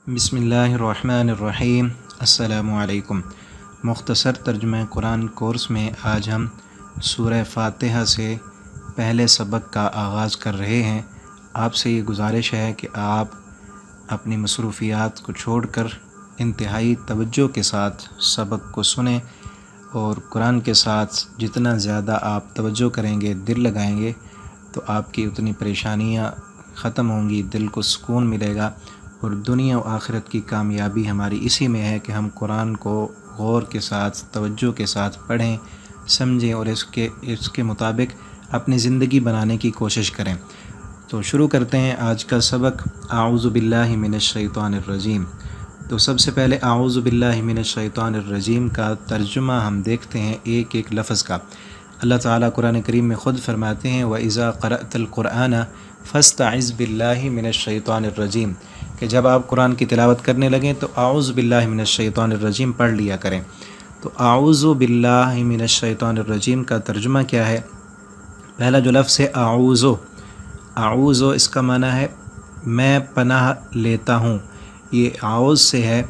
بسم اللہ الرحمن الرحیم۔ السلام علیکم۔ مختصر ترجمہ قرآن کورس میں آج ہم سورہ فاتحہ سے پہلے سبق کا آغاز کر رہے ہیں۔ آپ سے یہ گزارش ہے کہ آپ اپنی مصروفیات کو چھوڑ کر انتہائی توجہ کے ساتھ سبق کو سنیں، اور قرآن کے ساتھ جتنا زیادہ آپ توجہ کریں گے، دل لگائیں گے، تو آپ کی اتنی پریشانیاں ختم ہوں گی، دل کو سکون ملے گا، اور دنیا و آخرت کی کامیابی ہماری اسی میں ہے کہ ہم قرآن کو غور کے ساتھ توجہ کے ساتھ پڑھیں، سمجھیں اور اس کے مطابق اپنی زندگی بنانے کی کوشش کریں۔ تو شروع کرتے ہیں آج کا سبق۔ اعوذ باللہ من الشیطان الرجیم۔ تو سب سے پہلے اعوذ باللہ من الشیطان الرجیم کا ترجمہ ہم دیکھتے ہیں ایک ایک لفظ کا۔ اللہ تعالیٰ قرآن کریم میں خود فرماتے ہیں وَإِذَا قَرَأْتَ الْقُرْآنَ فَاسْتَعِذْ بِاللَّهِ مِنَ الشَّيْطَانِ الرَّجِيمِ، کہ جب آپ قرآن کی تلاوت کرنے لگیں تو اعوذ باللہ من الشیطان الرجیم پڑھ لیا کریں۔ تو اعوذ باللہ من الشیطان الرجیم کا ترجمہ کیا ہے؟ پہلا جو لفظ ہے اعوذ، اس کا معنی ہے میں پناہ لیتا ہوں۔ یہ اعوذ سے ہے،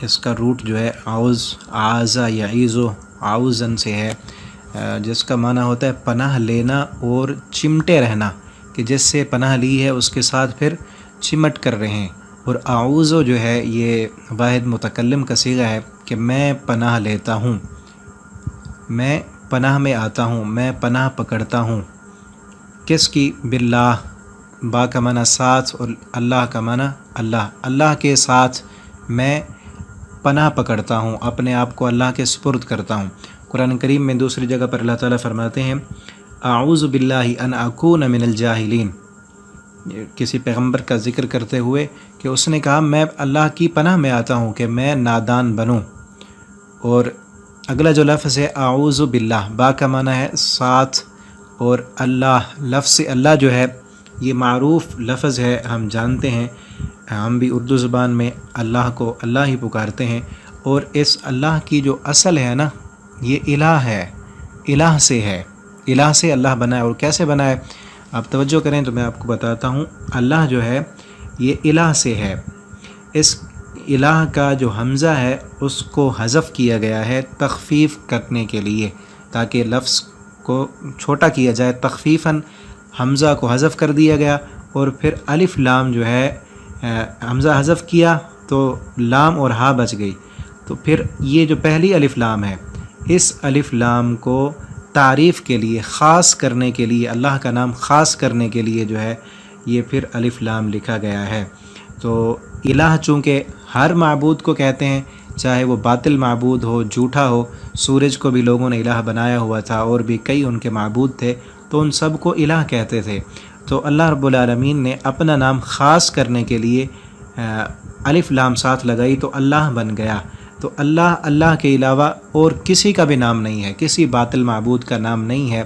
اس کا روٹ جو ہے اعوذ، اعاذ یعیذ، اعوذن سے ہے، جس کا معنی ہوتا ہے پناہ لینا اور چمٹے رہنا، کہ جس سے پناہ لی ہے اس کے ساتھ پھر چمٹ کر رہے ہیں۔ اور اعوذ جو ہے یہ واحد متکلم کا صیغہ ہے کہ میں پناہ لیتا ہوں، میں پناہ میں آتا ہوں، میں پناہ پکڑتا ہوں۔ کس کی؟ باللہ، با کا معنی ساتھ اور اللہ کا معنی اللہ کے ساتھ میں پناہ پکڑتا ہوں، اپنے آپ کو اللہ کے سپرد کرتا ہوں۔ قرآن کریم میں دوسری جگہ پر اللہ تعالیٰ فرماتے ہیں اعوذ باللہ ان اکون من الجاہلین، کسی پیغمبر کا ذکر کرتے ہوئے کہ اس نے کہا میں اللہ کی پناہ میں آتا ہوں کہ میں نادان بنوں۔ اور اگلا جو لفظ ہے اعوذ باللہ، با کا معنی ہے ساتھ، اور اللہ، لفظ اللہ جو ہے یہ معروف لفظ ہے، ہم جانتے ہیں، ہم بھی اردو زبان میں اللہ کو اللہ ہی پکارتے ہیں، اور اس اللہ کی جو اصل ہے نا، یہ الہ ہے، الہ سے ہے، الہ سے اللہ بنا ہے۔ اور کیسے بنا ہے آپ توجہ کریں تو میں آپ کو بتاتا ہوں۔ اللہ جو ہے یہ الہ سے ہے، اس الہ کا جو حمزہ ہے اس کو حذف کیا گیا ہے تخفیف کرنے کے لیے، تاکہ لفظ کو چھوٹا کیا جائے، تخفیفاً حمزہ کو حذف کر دیا گیا، اور پھر الف لام جو ہے حمزہ حذف کیا تو لام اور ہا بچ گئی، تو پھر یہ جو پہلی الف لام ہے اس الف لام کو تعریف کے لیے، خاص کرنے کے لیے، اللہ کا نام خاص کرنے کے لیے جو ہے یہ پھر الف لام لکھا گیا ہے۔ تو الہ چونکہ ہر معبود کو کہتے ہیں، چاہے وہ باطل معبود ہو، جھوٹا ہو، سورج کو بھی لوگوں نے الہ بنایا ہوا تھا، اور بھی کئی ان کے معبود تھے، تو ان سب کو الہ کہتے تھے۔ تو اللہ رب العالمین نے اپنا نام خاص کرنے کے لیے الف لام ساتھ لگائی تو اللہ بن گیا۔ تو اللہ کے علاوہ اور کسی کا بھی نام نہیں ہے، کسی باطل معبود کا نام نہیں ہے،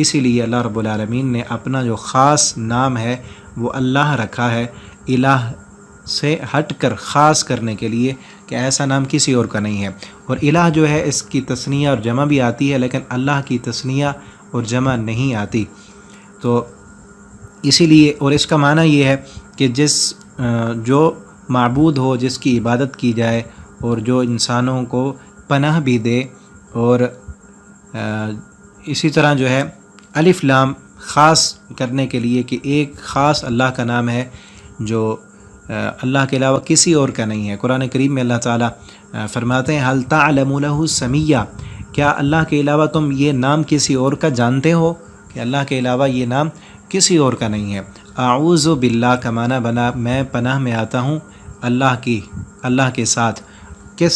اسی لیے اللہ رب العالمین نے اپنا جو خاص نام ہے وہ اللہ رکھا ہے، الہ سے ہٹ کر خاص کرنے کے لیے، کہ ایسا نام کسی اور کا نہیں ہے۔ اور الہ جو ہے اس کی تثنیہ اور جمع بھی آتی ہے، لیکن اللہ کی تثنیہ اور جمع نہیں آتی۔ تو اسی لیے، اور اس کا معنی یہ ہے کہ جو معبود ہو، جس کی عبادت کی جائے، اور جو انسانوں کو پناہ بھی دے، اور اسی طرح جو ہے الف لام خاص کرنے کے لیے کہ ایک خاص اللہ کا نام ہے جو اللہ کے علاوہ کسی اور کا نہیں ہے۔ قرآن کریم میں اللہ تعالیٰ فرماتے ہیں هل تعلم له سمیہ، کیا اللہ کے علاوہ تم یہ نام کسی اور کا جانتے ہو؟ کہ اللہ کے علاوہ یہ نام کسی اور کا نہیں ہے۔ اعوذ باللہ کا معنی بنا میں پناہ میں آتا ہوں اللہ کے ساتھ۔ کس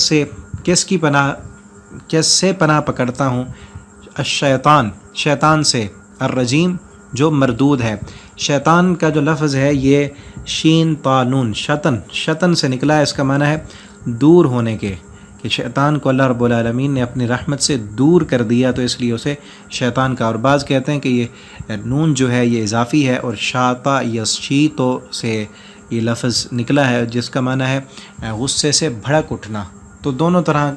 سے پناہ پکڑتا ہوں؟ شیطان سے، الرجیم جو مردود ہے۔ شیطان کا جو لفظ ہے یہ شین طا نون، شطن سے نکلا ہے، اس کا معنی ہے دور ہونے کے، کہ شیطان کو اللہ رب العالمین نے اپنی رحمت سے دور کر دیا، تو اس لیے اسے شیطان کا۔ اور بعض کہتے ہیں کہ یہ نون جو ہے یہ اضافی ہے، اور شاطا یشیتو سے یہ لفظ نکلا ہے، جس کا معنی ہے غصے سے بھڑک اٹھنا۔ تو دونوں طرح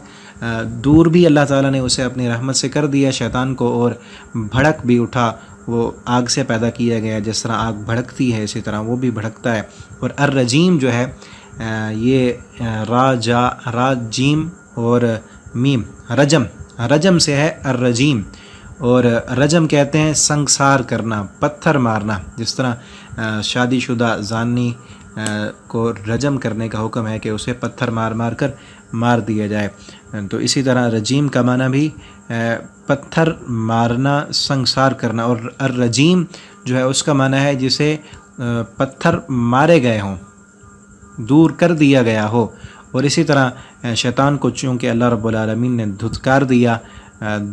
دور بھی اللہ تعالیٰ نے اسے اپنی رحمت سے کر دیا شیطان کو، اور بھڑک بھی اٹھا، وہ آگ سے پیدا کیا گیا، جس طرح آگ بھڑکتی ہے اسی طرح وہ بھی بھڑکتا ہے۔ اور الرجیم جو ہے یہ را جیم اور میم رجم سے ہے الرجیم، اور رجم کہتے ہیں سنگسار کرنا، پتھر مارنا، جس طرح شادی شدہ زانی کو رجم کرنے کا حکم ہے کہ اسے پتھر مار کر مار دیا جائے، تو اسی طرح رجیم کا معنی بھی پتھر مارنا، سنگسار کرنا، اور الرجیم جو ہے اس کا معنی ہے جسے پتھر مارے گئے ہوں، دور کر دیا گیا ہو۔ اور اسی طرح شیطان کو چونکہ اللہ رب العالمین نے دھتکار دیا،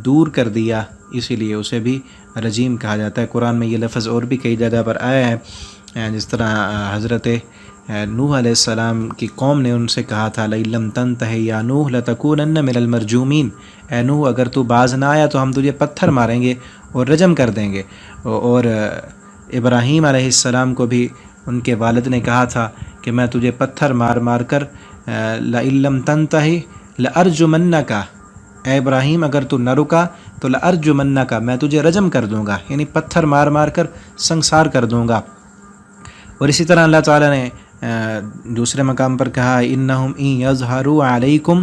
دور کر دیا، اسی لیے اسے بھی رجیم کہا جاتا ہے۔ قرآن میں یہ لفظ اور بھی کئی جگہ پر آیا ہے، جس طرح حضرت نوح علیہ السلام کی قوم نے ان سے کہا تھا لَئِن لَّمْ تَنْتَهِ يَا نُوحُ لَتَكُونَنَّ مِنَ الْمَرْجُومِينَ، اے نوح اگر تو باز نہ آیا تو ہم تجھے پتھر ماریں گے اور رجم کر دیں گے۔ اور ابراہیم علیہ السلام کو بھی ان کے والد نے کہا تھا کہ میں تجھے پتھر مار کر لَئِن لَّمْ تَنْتَهِ لَأَرْجُمَنَّكَ، اے ابراہیم اگر تو نہ رکا تو لَأَرْجُمَنَّكَ، میں تجھے رجم کر دوں گا، یعنی پتھر مار کر سنگسار کر دوں گا۔ اور اسی طرح اللہ تعالیٰ نے دوسرے مقام پر کہا اِنَّهُمْ إِن يَظْهَرُوا عَلَيْكُمْ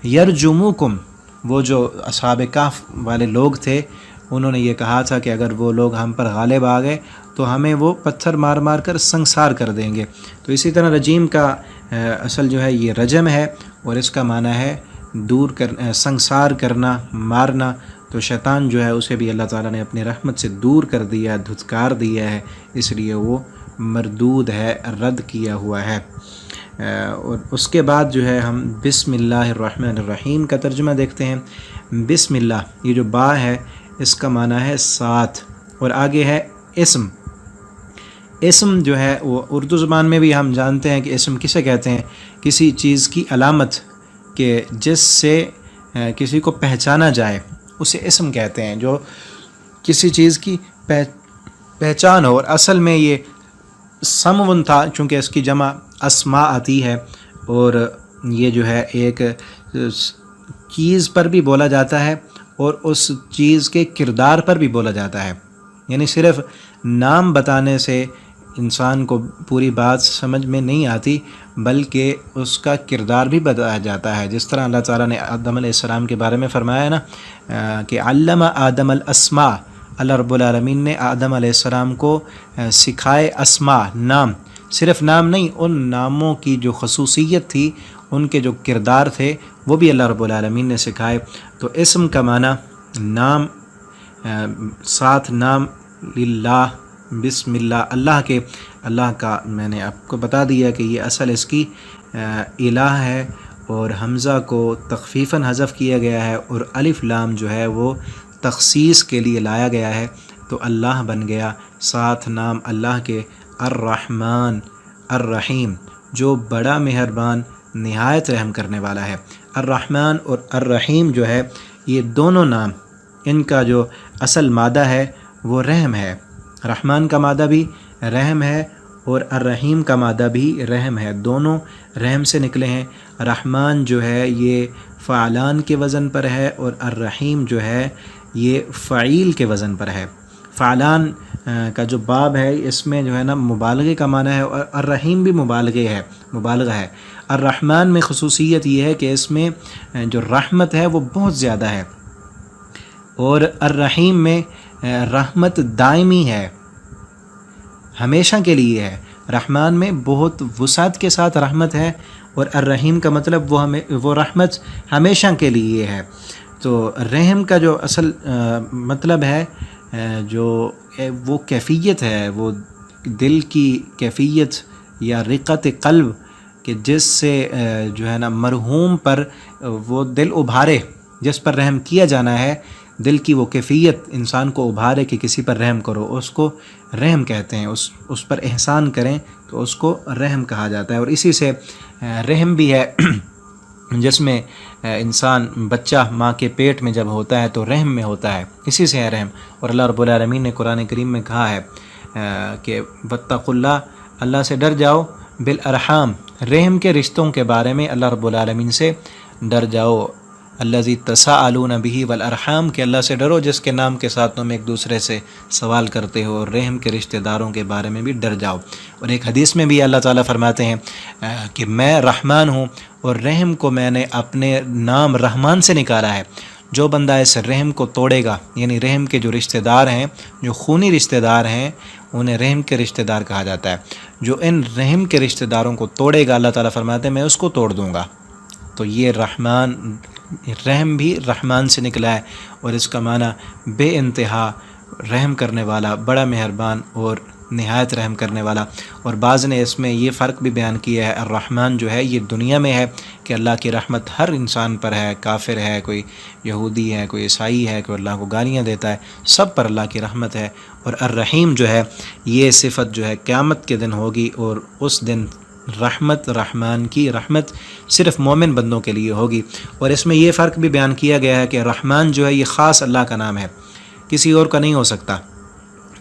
يَرْجُمُوكُمْ، وہ جو اصحاب کہف والے لوگ تھے انہوں نے یہ کہا تھا کہ اگر وہ لوگ ہم پر غالب آ گئے تو ہمیں وہ پتھر مار کر سنگسار کر دیں گے۔ تو اسی طرح رجیم کا اصل جو ہے یہ رجم ہے، اور اس کا معنی ہے دور سنگسار کرنا، مارنا۔ تو شیطان جو ہے اسے بھی اللہ تعالیٰ نے اپنی رحمت سے دور کر دیا، دھتکار دیا ہے، اس لیے وہ مردود ہے، رد کیا ہوا ہے۔ اور اس کے بعد جو ہے ہم بسم اللہ الرحمن الرحیم کا ترجمہ دیکھتے ہیں۔ بسم اللہ، یہ جو با ہے اس کا معنی ہے ساتھ، اور آگے ہے اسم۔ اسم جو ہے وہ اردو زبان میں بھی ہم جانتے ہیں کہ اسم کسے کہتے ہیں، کسی چیز کی علامت کہ جس سے کسی کو پہچانا جائے اسے اسم کہتے ہیں، جو کسی چیز کی پہچان ہو۔ اور اصل میں یہ سمون تھا، چونکہ اس کی جمع اسماء آتی ہے، اور یہ جو ہے ایک چیز پر بھی بولا جاتا ہے اور اس چیز کے کردار پر بھی بولا جاتا ہے، یعنی صرف نام بتانے سے انسان کو پوری بات سمجھ میں نہیں آتی بلکہ اس کا کردار بھی بتایا جاتا ہے۔ جس طرح اللہ تعالیٰ نے آدم علیہ السلام کے بارے میں فرمایا نا کہ علم آدم الاسماء، اللہ رب العالمین نے آدم علیہ السلام کو سکھائے اسماء، نام، صرف نام نہیں، ان ناموں کی جو خصوصیت تھی، ان کے جو کردار تھے وہ بھی اللہ رب العالمین نے سکھائے۔ تو اسم کا معنی نام، ساتھ نام، للہ، بسم اللہ، اللہ کے، اللہ کا میں نے آپ کو بتا دیا کہ یہ اصل اس کی الہ ہے، اور حمزہ کو تخفیفاً حذف کیا گیا ہے، اور الف لام جو ہے وہ تخصیص کے لیے لایا گیا ہے، تو اللہ بن گیا ساتھ نام اللہ کے الرحمن الرحیم، جو بڑا مہربان نہایت رحم کرنے والا ہے۔ الرحمن اور الرحیم جو ہے یہ دونوں نام، ان کا جو اصل مادہ ہے وہ رحم ہے۔ رحمان کا مادہ بھی رحم ہے اور الرحیم کا مادہ بھی رحم ہے، دونوں رحم سے نکلے ہیں۔ رحمان جو ہے یہ فعلان کے وزن پر ہے، اور الرحیم جو ہے یہ فعیل کے وزن پر ہے۔ فعلان کا جو باب ہے اس میں جو ہے نا مبالغے کا معنی ہے، اور الرحیم بھی مبالغہ ہے۔ الرحمن میں خصوصیت یہ ہے کہ اس میں جو رحمت ہے وہ بہت زیادہ ہے، اور الرحیم میں رحمت دائمی ہے، ہمیشہ کے لیے ہے۔ رحمان میں بہت وسعت کے ساتھ رحمت ہے، اور الرحیم کا مطلب وہ رحمت ہمیشہ کے لیے ہے۔ تو رحم کا جو اصل مطلب ہے جو وہ کیفیت ہے، وہ دل کی کیفیت یا رقت قلب، کہ جس سے جو ہے نا مرحوم پر وہ دل ابھارے، جس پر رحم کیا جانا ہے، دل کی وہ کیفیت انسان کو ابھارے کہ کسی پر رحم کرو، اس کو رحم کہتے ہیں۔ اس پر احسان کریں تو اس کو رحم کہا جاتا ہے۔ اور اسی سے رحم بھی ہے، جس میں انسان بچہ ماں کے پیٹ میں جب ہوتا ہے تو رحم میں ہوتا ہے، اسی سے ہے رحم۔ اور اللہ رب العالمین نے قرآن کریم میں کہا ہے کہ واتقوا اللہ، اللہ سے ڈر جاؤ، بالارحام، رحم کے رشتوں کے بارے میں اللہ رب العالمین سے ڈر جاؤ۔ الذی تساءلون بہ والارحام، کہ اللہ سے ڈرو جس کے نام کے ساتھ تم ایک دوسرے سے سوال کرتے ہو، اور رحم کے رشتہ داروں کے بارے میں بھی ڈر جاؤ۔ اور ایک حدیث میں بھی اللہ تعالیٰ فرماتے ہیں کہ میں رحمان ہوں اور رحم کو میں نے اپنے نام رحمان سے نکالا ہے۔ جو بندہ اس رحم کو توڑے گا، یعنی رحم کے جو رشتہ دار ہیں، جو خونی رشتہ دار ہیں، انہیں رحم کے رشتہ دار کہا جاتا ہے۔ جو ان رحم کے رشتہ داروں کو توڑے گا، اللہ تعالیٰ فرماتے ہیں میں اس کو توڑ دوں گا۔ تو یہ رحم بھی رحمان سے نکلا ہے، اور اس کا معنی بے انتہا رحم کرنے والا، بڑا مہربان اور نہایت رحم کرنے والا۔ اور بعض نے اس میں یہ فرق بھی بیان کیا ہے، الرحمن جو ہے یہ دنیا میں ہے کہ اللہ کی رحمت ہر انسان پر ہے، کافر ہے، کوئی یہودی ہے، کوئی عیسائی ہے، کوئی اللہ کو گالیاں دیتا ہے، سب پر اللہ کی رحمت ہے۔ اور الرحیم جو ہے یہ صفت جو ہے قیامت کے دن ہوگی، اور اس دن رحمان کی رحمت صرف مومن بندوں کے لیے ہوگی۔ اور اس میں یہ فرق بھی بیان کیا گیا ہے کہ رحمان جو ہے یہ خاص اللہ کا نام ہے، کسی اور کا نہیں ہو سکتا۔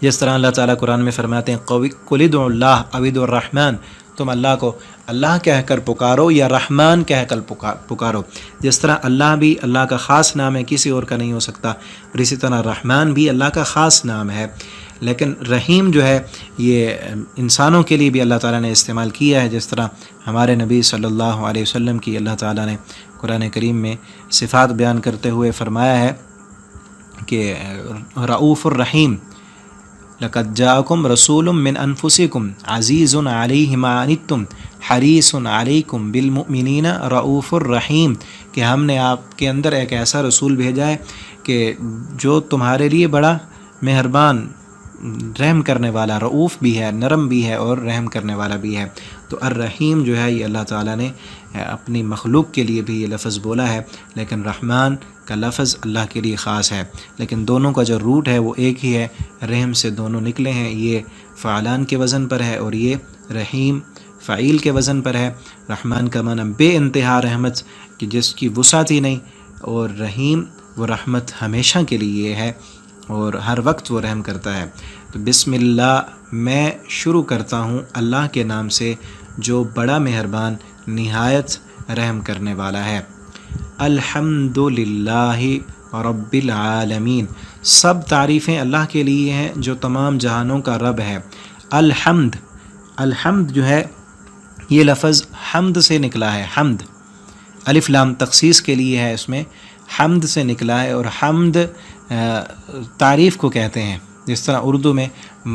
جس طرح اللہ تعالیٰ قرآن میں فرماتے ہیں قُلِ ادْعُوا اللَّهَ أَوِ ادْعُوا الرَّحْمَنَ، تم اللہ کو اللہ کہہ کر پکارو یا رحمان کہہ کر پکارو۔ جس طرح اللہ بھی اللہ کا خاص نام ہے، کسی اور کا نہیں ہو سکتا، اور اسی طرح رحمان بھی اللہ کا خاص نام ہے۔ لیکن رحیم جو ہے یہ انسانوں کے لیے بھی اللہ تعالیٰ نے استعمال کیا ہے، جس طرح ہمارے نبی صلی اللہ علیہ وسلم کی اللہ تعالیٰ نے قرآن کریم میں صفات بیان کرتے ہوئے فرمایا ہے کہ رؤوف الرحیم، لقد جاءکم رسول من انفسکم عزیز علیہ ما عنتم حریص علیکم بالمؤمنین رؤوف الرحیم، کہ ہم نے آپ کے اندر ایک ایسا رسول بھیجا ہے کہ جو تمہارے لیے بڑا مہربان، رحم کرنے والا، رؤوف بھی ہے، نرم بھی ہے، اور رحم کرنے والا بھی ہے۔ تو الرحیم جو ہے یہ اللہ تعالیٰ نے اپنی مخلوق کے لیے بھی یہ لفظ بولا ہے، لیکن رحمان کا لفظ اللہ کے لیے خاص ہے۔ لیکن دونوں کا جو روٹ ہے وہ ایک ہی ہے، رحم سے دونوں نکلے ہیں، یہ فعلان کے وزن پر ہے اور یہ رحیم فعیل کے وزن پر ہے۔ رحمان کا معنی بے انتہا رحمت کہ جس کی وسعت ہی نہیں، اور رحیم وہ رحمت ہمیشہ کے لیے ہے اور ہر وقت وہ رحم کرتا ہے۔ تو بسم اللہ، میں شروع کرتا ہوں اللہ کے نام سے جو بڑا مہربان نہایت رحم کرنے والا ہے۔ الحمد للہ رب العالمین، سب تعریفیں اللہ کے لیے ہیں جو تمام جہانوں کا رب ہے۔ الحمد جو ہے یہ لفظ حمد سے نکلا ہے، حمد الف لام تخصیص کے لیے ہے، اس میں حمد سے نکلا ہے، اور حمد تعریف کو کہتے ہیں۔ جس طرح اردو میں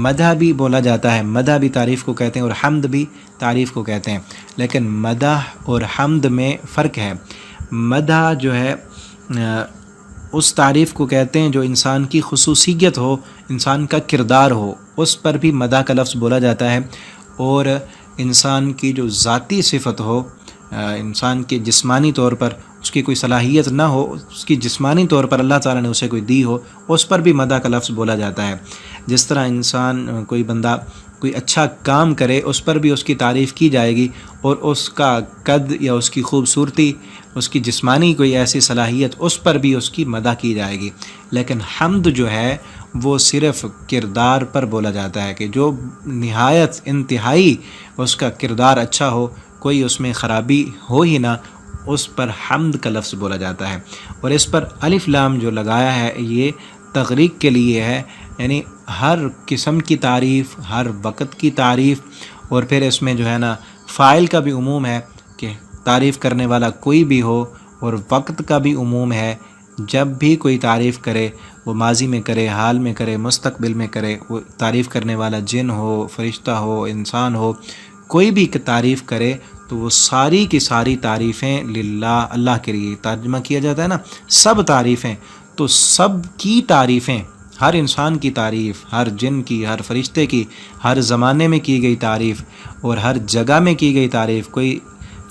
مدح بھی بولا جاتا ہے، مدح بھی تعریف کو کہتے ہیں اور حمد بھی تعریف کو کہتے ہیں، لیکن مدح اور حمد میں فرق ہے۔ مدح جو ہے اس تعریف کو کہتے ہیں جو انسان کی خصوصیت ہو، انسان کا کردار ہو، اس پر بھی مدح کا لفظ بولا جاتا ہے۔ اور انسان کی جو ذاتی صفت ہو، انسان کے جسمانی طور پر اس کی کوئی صلاحیت نہ ہو، اس کی جسمانی طور پر اللہ تعالیٰ نے اسے کوئی دی ہو، اس پر بھی مدح کا لفظ بولا جاتا ہے۔ جس طرح انسان کوئی بندہ کوئی اچھا کام کرے، اس پر بھی اس کی تعریف کی جائے گی، اور اس کا قد یا اس کی خوبصورتی، اس کی جسمانی کوئی ایسی صلاحیت، اس پر بھی اس کی مدح کی جائے گی۔ لیکن حمد جو ہے وہ صرف کردار پر بولا جاتا ہے کہ جو نہایت انتہائی اس کا کردار اچھا ہو، کوئی اس میں خرابی ہو ہی نہ، اس پر حمد کا لفظ بولا جاتا ہے۔ اور اس پر الف لام جو لگایا ہے یہ تغریق کے لیے ہے، یعنی ہر قسم کی تعریف، ہر وقت کی تعریف، اور پھر اس میں جو ہے نا فاعل کا بھی عموم ہے کہ تعریف کرنے والا کوئی بھی ہو، اور وقت کا بھی عموم ہے، جب بھی کوئی تعریف کرے وہ ماضی میں کرے، حال میں کرے، مستقبل میں کرے، وہ تعریف کرنے والا جن ہو، فرشتہ ہو، انسان ہو، کوئی بھی تعریف کرے تو وہ ساری کی ساری تعریفیں للہ، اللہ کے لیے ترجمہ کیا جاتا ہے نا، سب تعریفیں، تو سب کی تعریفیں، ہر انسان کی تعریف، ہر جن کی، ہر فرشتے کی، ہر زمانے میں کی گئی تعریف اور ہر جگہ میں کی گئی تعریف، کوئی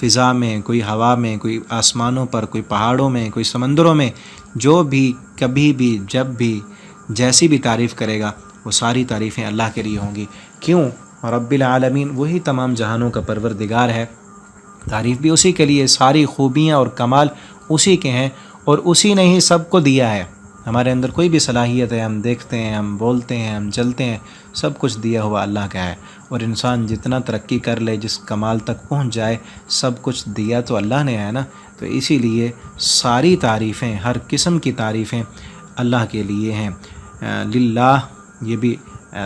فضا میں، کوئی ہوا میں، کوئی آسمانوں پر، کوئی پہاڑوں میں، کوئی سمندروں میں، جو بھی کبھی بھی جب بھی جیسی بھی تعریف کرے گا وہ ساری تعریفیں اللہ کے لیے ہوں گی۔ کیوں؟ رب العالمین، وہی تمام جہانوں کا پروردگار ہے، تعریف بھی اسی کے لیے، ساری خوبیاں اور کمال اسی کے ہیں، اور اسی نے ہی سب کو دیا ہے۔ ہمارے اندر کوئی بھی صلاحیت ہے، ہم دیکھتے ہیں، ہم بولتے ہیں، ہم چلتے ہیں، سب کچھ دیا ہوا اللہ کا ہے۔ اور انسان جتنا ترقی کر لے، جس کمال تک پہنچ جائے، سب کچھ دیا تو اللہ نے ہے نا، تو اسی لیے ساری تعریفیں، ہر قسم کی تعریفیں اللہ کے لیے ہیں۔ للہ، یہ بھی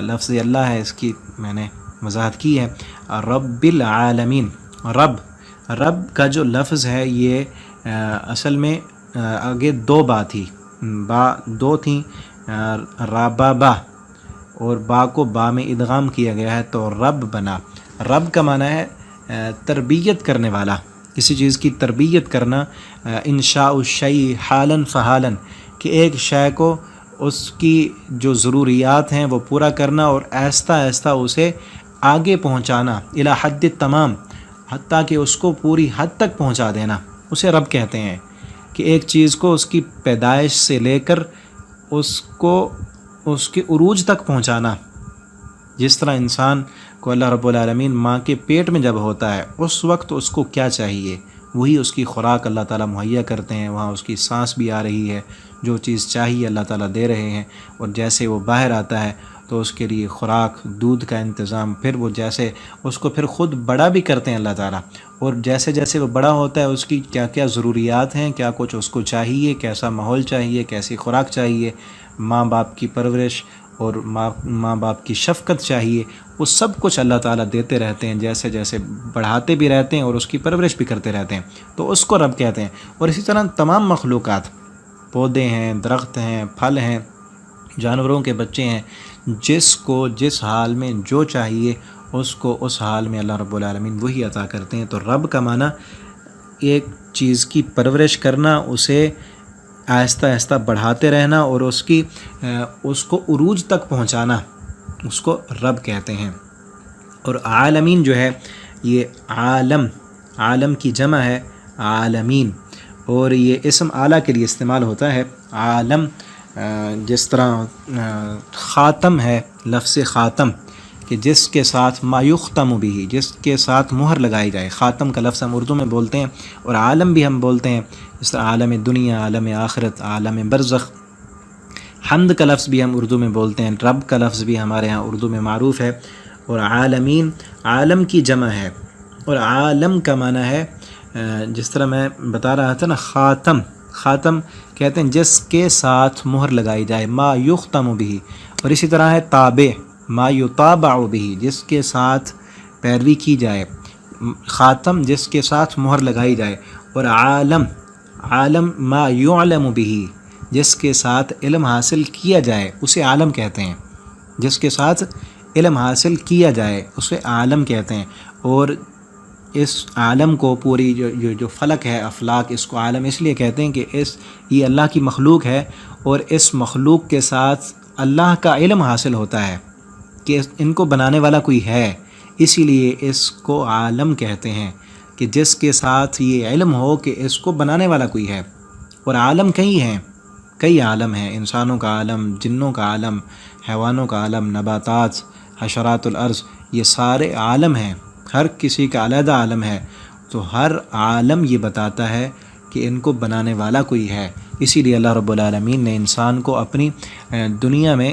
لفظ اللہ ہے، اس کی میں نے وضاحت کی ہے۔ رب العالمین، رب رب کا جو لفظ ہے یہ اصل میں آگے دو با تھی، با دو تھیں، رابا با، اور با کو با میں ادغام کیا گیا ہے تو رب بنا۔ رب کا معنی ہے تربیت کرنے والا، کسی چیز کی تربیت کرنا، انشاء الشیء حالاً فحالاً، کہ ایک شے کو اس کی جو ضروریات ہیں وہ پورا کرنا اور آہستہ آہستہ اسے آگے پہنچانا، الی حد تمام، حتیٰ کہ اس کو پوری حد تک پہنچا دینا، اسے رب کہتے ہیں۔ کہ ایک چیز کو اس کی پیدائش سے لے کر اس کو اس کے عروج تک پہنچانا۔ جس طرح انسان کو اللہ رب العالمین ماں کے پیٹ میں جب ہوتا ہے اس وقت اس کو کیا چاہیے، وہی اس کی خوراک اللہ تعالیٰ مہیا کرتے ہیں، وہاں اس کی سانس بھی آ رہی ہے، جو چیز چاہیے اللہ تعالیٰ دے رہے ہیں، اور جیسے وہ باہر آتا ہے تو اس کے لیے خوراک، دودھ کا انتظام، پھر وہ جیسے اس کو پھر خود بڑا بھی کرتے ہیں اللہ تعالیٰ، اور جیسے جیسے وہ بڑا ہوتا ہے اس کی کیا کیا ضروریات ہیں، کیا کچھ اس کو چاہیے، کیسا ماحول چاہیے، کیسی خوراک چاہیے، ماں باپ کی پرورش اور ماں باپ کی شفقت چاہیے، وہ سب کچھ اللہ تعالیٰ دیتے رہتے ہیں، جیسے جیسے بڑھاتے بھی رہتے ہیں اور اس کی پرورش بھی کرتے رہتے ہیں، تو اس کو رب کہتے ہیں۔ اور اسی طرح تمام مخلوقات، پودے ہیں، درخت ہیں، پھل ہیں، جانوروں کے بچے ہیں، جس کو جس حال میں جو چاہیے اس کو اس حال میں اللہ رب العالمین وہی عطا کرتے ہیں۔ تو رب کا معنی ایک چیز کی پرورش کرنا، اسے آہستہ آہستہ بڑھاتے رہنا اور اس کو عروج تک پہنچانا، اس کو رب کہتے ہیں۔ اور عالمین جو ہے یہ عالم کی جمع ہے عالمین، اور یہ اسم اعلیٰ کے لیے استعمال ہوتا ہے عالم، جس طرح خاتم ہے، لفظ خاتم، کہ جس کے ساتھ ما یختم بھی، جس کے ساتھ مہر لگائی جائے، خاتم کا لفظ ہم اردو میں بولتے ہیں، اور عالم بھی ہم بولتے ہیں، جس طرح عالم دنیا، عالم آخرت، عالم برزخ۔ حمد کا لفظ بھی ہم اردو میں بولتے ہیں، رب کا لفظ بھی ہمارے ہاں اردو میں معروف ہے، اور عالمین عالم کی جمع ہے، اور عالم کا معنی ہے جس طرح میں بتا رہا تھا نا، خاتم کہتے ہیں جس کے ساتھ مہر لگائی جائے، ما یختم بھی، اور اسی طرح ہے تابع، ما یطابع بھی، جس کے ساتھ پیروی کی جائے، خاتم جس کے ساتھ مہر لگائی جائے، اور عالم ما یعلم بھی، جس کے ساتھ علم حاصل کیا جائے اسے عالم کہتے ہیں، جس کے ساتھ علم حاصل کیا جائے اسے عالم کہتے ہیں۔ اور اس عالم کو پوری جو فلک ہے، افلاک، اس کو عالم اس لیے کہتے ہیں کہ یہ اللہ کی مخلوق ہے، اور اس مخلوق کے ساتھ اللہ کا علم حاصل ہوتا ہے کہ ان کو بنانے والا کوئی ہے، اسی لیے اس کو عالم کہتے ہیں، کہ جس کے ساتھ یہ علم ہو کہ اس کو بنانے والا کوئی ہے۔ اور عالم کئی عالم ہیں، انسانوں کا عالم، جنوں کا عالم، حیوانوں کا عالم، نباتات، حشرات الارض، یہ سارے عالم ہیں، ہر کسی کا علیحدہ عالم ہے، تو ہر عالم یہ بتاتا ہے کہ ان کو بنانے والا کوئی ہے۔ اسی لیے اللہ رب العالمین نے انسان کو اپنی دنیا میں،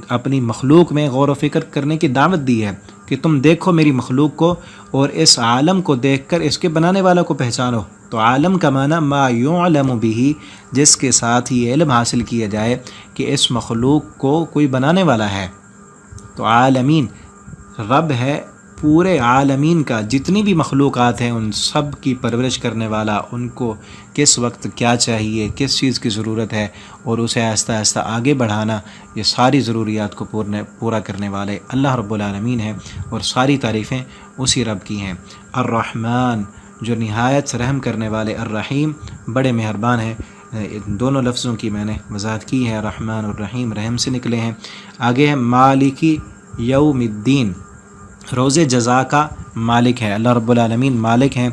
اپنی مخلوق میں غور و فکر کرنے کی دعوت دی ہے کہ تم دیکھو میری مخلوق کو، اور اس عالم کو دیکھ کر اس کے بنانے والا کو پہچانو۔ تو عالم کا معنی ما یعلم بھی، جس کے ساتھ یہ علم حاصل کیا جائے کہ اس مخلوق کو کوئی بنانے والا ہے۔ تو عالمین رب ہے پورے عالمین کا، جتنی بھی مخلوقات ہیں ان سب کی پرورش کرنے والا، ان کو کس وقت کیا چاہیے، کس چیز کی ضرورت ہے، اور اسے آہستہ آہستہ آگے بڑھانا، یہ ساری ضروریات کو پورا کرنے والے اللہ رب العالمین ہیں، اور ساری تعریفیں اسی رب کی ہیں۔ الرحمن، جو نہایت رحم کرنے والے، الرحیم، بڑے مہربان ہیں۔ دونوں لفظوں کی میں نے وضاحت کی ہے، رحمان اور رحیم رحم سے نکلے ہیں۔ آگے ہے مالکی یوم الدین، روز جزا کا مالک ہے اللہ رب العالمین، مالک ہیں۔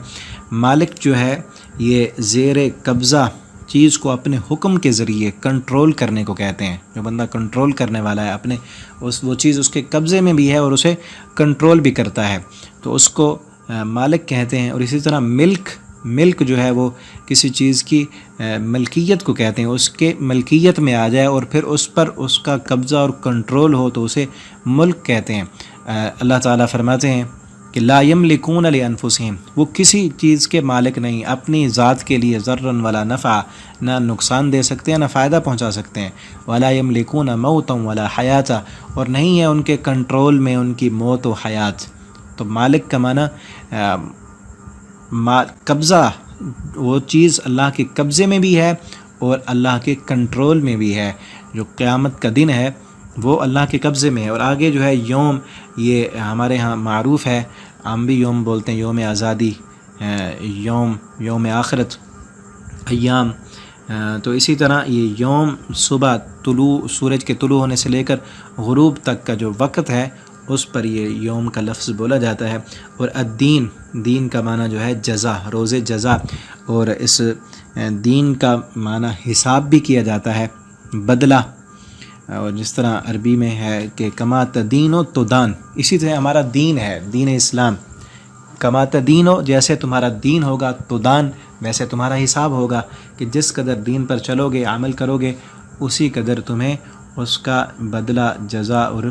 مالک جو ہے یہ زیر قبضہ چیز کو اپنے حکم کے ذریعے کنٹرول کرنے کو کہتے ہیں، جو بندہ کنٹرول کرنے والا ہے، اپنے وہ چیز اس کے قبضے میں بھی ہے اور اسے کنٹرول بھی کرتا ہے، تو اس کو مالک کہتے ہیں۔ اور اسی طرح ملک جو ہے وہ کسی چیز کی ملکیت کو کہتے ہیں، اس کے ملکیت میں آ جائے اور پھر اس پر اس کا قبضہ اور کنٹرول ہو تو اسے ملک کہتے ہیں۔ اللہ تعالیٰ فرماتے ہیں کہ لا یملکون لانفسہم، وہ کسی چیز کے مالک نہیں، اپنی ذات کے لیے ذرا ولا نفع، نہ نقصان دے سکتے ہیں نہ فائدہ پہنچا سکتے ہیں، ولا یملکون موتا ولا حیاتا، اور نہیں ہے ان کے کنٹرول میں ان کی موت و حیات۔ تو مالک کا معنی قبضہ، وہ چیز اللہ کے قبضے میں بھی ہے اور اللہ کے کنٹرول میں بھی ہے۔ جو قیامت کا دن ہے وہ اللہ کے قبضے میں ہے۔ اور آگے جو ہے یوم، یہ ہمارے ہاں معروف ہے، ہم بھی یوم بولتے ہیں، یوم آزادی، یوم آخرت، ایام۔ تو اسی طرح یہ یوم صبح سورج کے طلوع ہونے سے لے کر غروب تک کا جو وقت ہے اس پر یہ یوم کا لفظ بولا جاتا ہے۔ اور الدین، دین کا معنی جو ہے جزا، روز جزا، اور اس دین کا معنی حساب بھی کیا جاتا ہے، بدلہ۔ اور جس طرح عربی میں ہے کہ کما تدین و تدان، اسی طرح ہمارا دین ہے، دین اسلام۔ کما تدین و، جیسے تمہارا دین ہوگا، تدان، ویسے تمہارا حساب ہوگا، کہ جس قدر دین پر چلو گے، عمل کرو گے، اسی قدر تمہیں اس کا بدلہ، جزا اور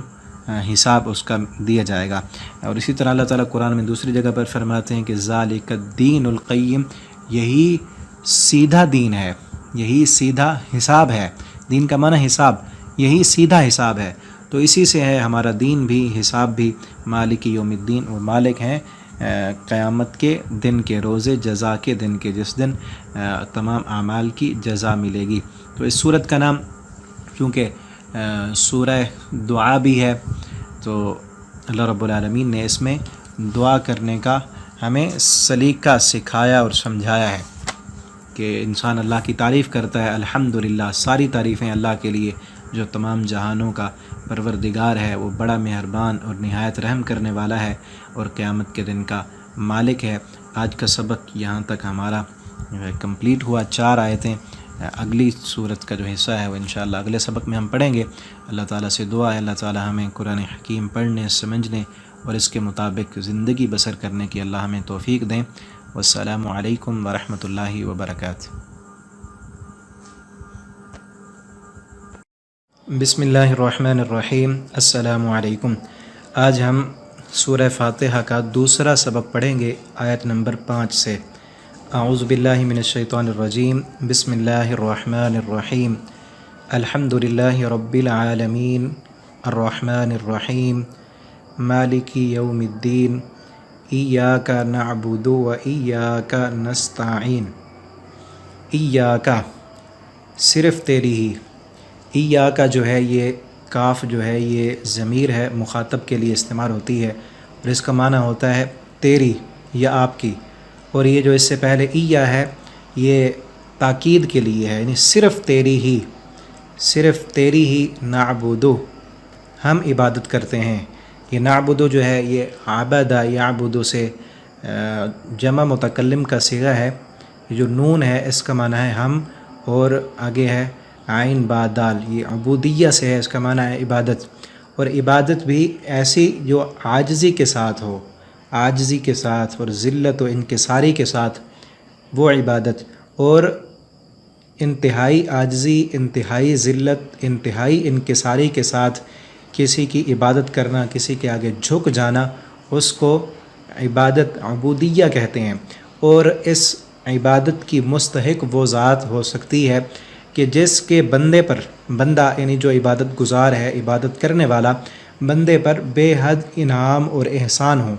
حساب اس کا دیا جائے گا۔ اور اسی طرح اللہ تعالیٰ قرآن میں دوسری جگہ پر فرماتے ہیں کہ ذالک الدین القیم، یہی سیدھا دین ہے، یہی سیدھا حساب ہے۔ دین کا معنی حساب، یہی سیدھا حساب ہے۔ تو اسی سے ہے ہمارا دین بھی، حساب بھی۔ مالک یوم الدین، وہ مالک ہیں قیامت کے دن کے، روز جزا کے دن کے، جس دن تمام اعمال کی جزا ملے گی۔ تو اس سورت کا نام کیونکہ سورہ دعا بھی ہے، تو اللہ رب العالمین نے اس میں دعا کرنے کا ہمیں سلیقہ سکھایا اور سمجھایا ہے کہ انسان اللہ کی تعریف کرتا ہے۔ الحمدللہ، ساری تعریفیں اللہ کے لیے جو تمام جہانوں کا پروردگار ہے، وہ بڑا مہربان اور نہایت رحم کرنے والا ہے اور قیامت کے دن کا مالک ہے۔ آج کا سبق یہاں تک ہمارا کمپلیٹ ہوا، 4 آیتیں۔ اگلی صورت کا جو حصہ ہے وہ انشاءاللہ اگلے سبق میں ہم پڑھیں گے۔ اللہ تعالیٰ سے دعا ہے اللہ تعالیٰ ہمیں قرآن حکیم پڑھنے، سمجھنے اور اس کے مطابق زندگی بسر کرنے کی اللہ ہمیں توفیق دیں۔ والسلام علیکم ورحمۃ اللہ وبرکاتہ۔ بسم اللہ الرحمن الرحیم۔ السلام علیکم۔ آج ہم سورہ فاتحہ کا دوسرا سبق پڑھیں گے، آیت نمبر 5 سے۔ اعوذ باللہ من الشیطان الرجیم، بسم اللہ الرحمن الرحیم۔ الحمد للہ رب العالمین، الرحمن الرحیم، مالک یوم الدین، ایاک نعبد و ایاک نستعین۔ ایاک، صرف تیری ہی۔ ایاک جو ہے، یہ کاف جو ہے یہ ضمیر ہے، مخاطب کے لیے استعمال ہوتی ہے، اور اس کا معنی ہوتا ہے تیری یا آپ کی۔ اور یہ جو اس سے پہلے ایا ہے، یہ تاکید کے لیے ہے، یعنی صرف تیری ہی، صرف تیری ہی نعبدو، ہم عبادت کرتے ہیں۔ یہ نعبدو جو ہے یہ عبدہ یعبدو سے جمع متکلم کا صیغہ ہے۔ یہ جو نون ہے اس کا معنی ہے ہم، اور آگے ہے عین با دال، یہ عبودیہ سے ہے، اس کا معنی ہے عبادت۔ اور عبادت بھی ایسی جو عاجزی کے ساتھ ہو، عاجزی کے ساتھ اور ذلت و انکساری کے ساتھ، وہ عبادت۔ اور انتہائی عاجزی، انتہائی ذلت، انتہائی انکساری کے ساتھ کسی کی عبادت کرنا، کسی کے آگے جھک جانا، اس کو عبادت، عبودیہ کہتے ہیں۔ اور اس عبادت کی مستحق وہ ذات ہو سکتی ہے کہ جس کے بندے پر، بندہ یعنی جو عبادت گزار ہے، عبادت کرنے والا بندے پر بے حد انعام اور احسان ہو۔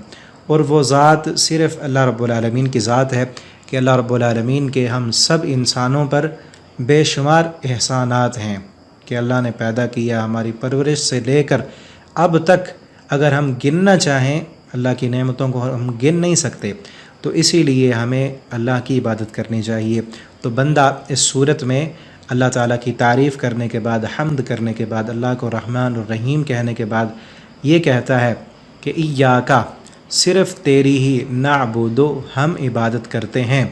اور وہ ذات صرف اللہ رب العالمین کی ذات ہے کہ اللہ رب العالمین کے ہم سب انسانوں پر بے شمار احسانات ہیں کہ اللہ نے پیدا کیا، ہماری پرورش سے لے کر اب تک اگر ہم گننا چاہیں اللہ کی نعمتوں کو ہم گن نہیں سکتے۔ تو اسی لیے ہمیں اللہ کی عبادت کرنی چاہیے۔ تو بندہ اس صورت میں اللہ تعالیٰ کی تعریف کرنے کے بعد، حمد کرنے کے بعد، اللہ کو رحمان الرحیم کہنے کے بعد یہ کہتا ہے کہ ایاک، صرف تیری ہی نعبدو، ہم عبادت کرتے ہیں۔